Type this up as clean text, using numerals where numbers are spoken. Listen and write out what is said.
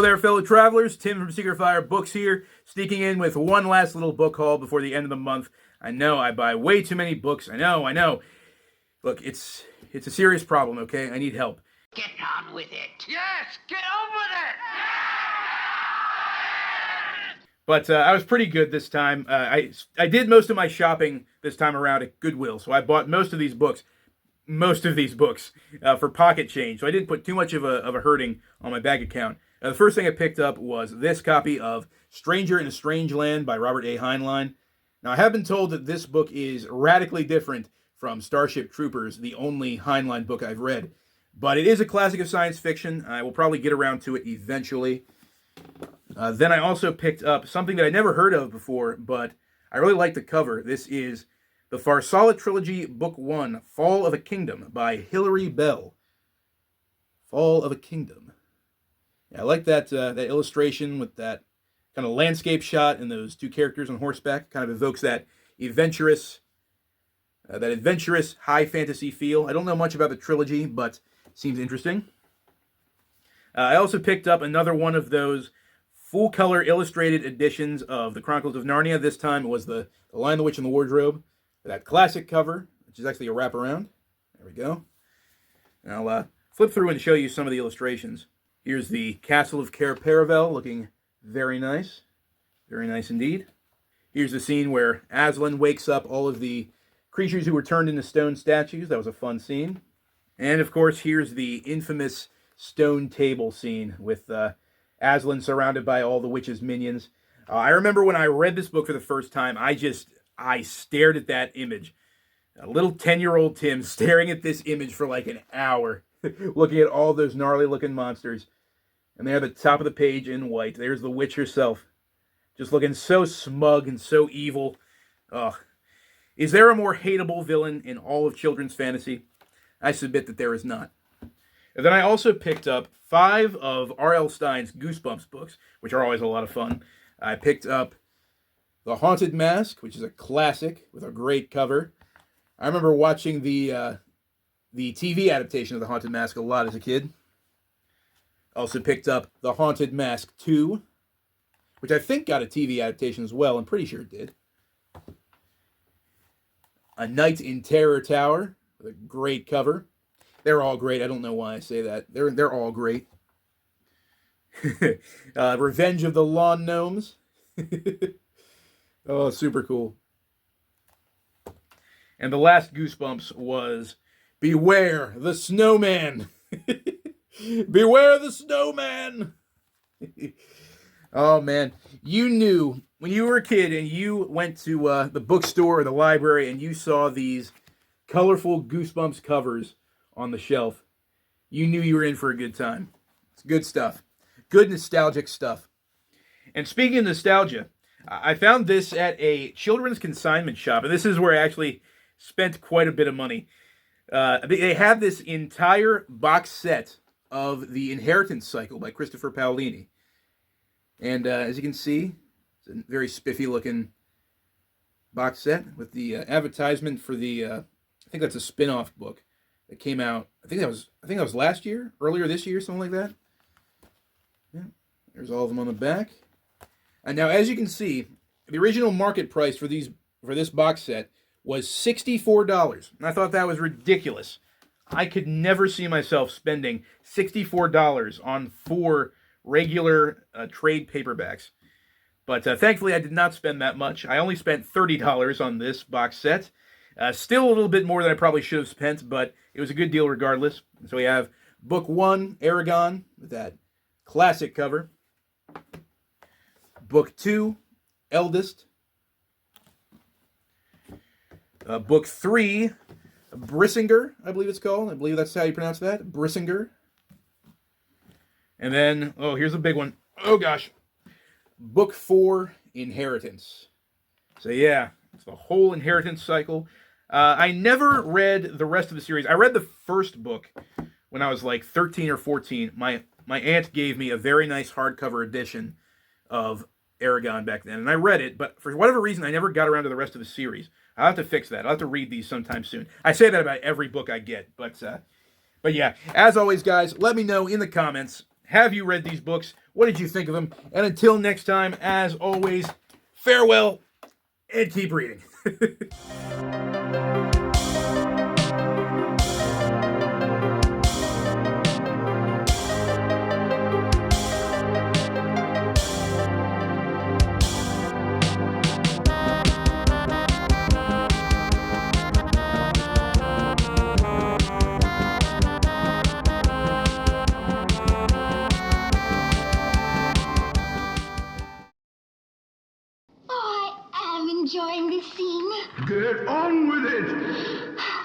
there, fellow travelers. Tim from Secret Fire Books here, sneaking in with one last little book haul before the end of the month. I know I buy way too many books. I know. Look, it's a serious problem, okay? I need help. Get on with it. Yes, get on with it. But I was pretty good this time. I did most of my shopping this time around at Goodwill, so I bought most of these books for pocket change. So I didn't put too much of a hurting on my bank account. The first thing I picked up was this copy of Stranger in a Strange Land by Robert A. Heinlein. Now, I have been told that this book is radically different from Starship Troopers, the only Heinlein book I've read. But it is a classic of science fiction. I will probably get around to it eventually. Then I also picked up something that I never heard of before, but I really like the cover. This is the Farsala Trilogy, Book 1, Fall of a Kingdom by Hilary Bell. Fall of a Kingdom. Yeah, I like that illustration with that kind of landscape shot and those two characters on horseback. Kind of evokes that adventurous high fantasy feel. I don't know much about the trilogy, but it seems interesting. I also picked up another one of those full-color illustrated editions of the Chronicles of Narnia. This time it was the Lion, the Witch, and the Wardrobe. That classic cover, which is actually a wraparound. There we go. And I'll flip through and show you some of the illustrations. Here's the Castle of Cair Paravel, looking very nice. Very nice indeed. Here's the scene where Aslan wakes up all of the creatures who were turned into stone statues. That was a fun scene. And, of course, here's the infamous stone table scene with Aslan surrounded by all the witch's minions. I remember when I read this book for the first time, I stared at that image. A little 10-year-old Tim staring at this image for like an hour, looking at all those gnarly-looking monsters. And there at the top of the page in white, there's the witch herself, just looking so smug and so evil. Ugh. Is there a more hateable villain in all of children's fantasy? I submit that there is not. And then I also picked up 5 of R.L. Stine's Goosebumps books, which are always a lot of fun. I picked up The Haunted Mask, which is a classic with a great cover. I remember watching the TV adaptation of The Haunted Mask a lot as a kid. Also picked up The Haunted Mask 2, which I think got a TV adaptation as well. I'm pretty sure it did. A Night in Terror Tower with a great cover. They're all great. I don't know why I say that. They're all great. Revenge of the Lawn Gnomes. Oh, super cool. And the last Goosebumps was Beware the Snowman. Beware the Snowman. Oh, man. You knew when you were a kid and you went to the bookstore or the library and you saw these colorful Goosebumps covers on the shelf, you knew you were in for a good time. It's good stuff. Good nostalgic stuff. And speaking of nostalgia, I found this at a children's consignment shop, and this is where I actually spent quite a bit of money. They have this entire box set of The Inheritance Cycle by Christopher Paolini. And as you can see, it's a very spiffy-looking box set with the advertisement for the, I think that's a spin-off book that came out, I think that was last year, earlier this year, something like that. Yeah, there's all of them on the back. And now, as you can see, the original market price for this box set was $64. And I thought that was ridiculous. I could never see myself spending $64 on 4 regular trade paperbacks. But thankfully, I did not spend that much. I only spent $30 on this box set. Still a little bit more than I probably should have spent, but it was a good deal regardless. So we have Book 1, Aragon, with that classic cover. Book 2, Eldest. Book 3, Brissinger, I believe it's called. I believe that's how you pronounce that. Brissinger. And then, oh, here's a big one. Oh, gosh. Book 4, Inheritance. So, yeah, it's the whole Inheritance cycle. I never read the rest of the series. I read the first book when I was like 13 or 14. My aunt gave me a very nice hardcover edition of Aragon back then, and I read it, but for whatever reason, I never got around to the rest of the series. I'll have to fix that. I'll have to read these sometime soon. I say that about every book I get, but yeah. As always, guys, let me know in the comments, Have you read these books? What did you think of them? And until next time, as always, farewell and keep reading. Oh, I am enjoying this scene. Get on with it!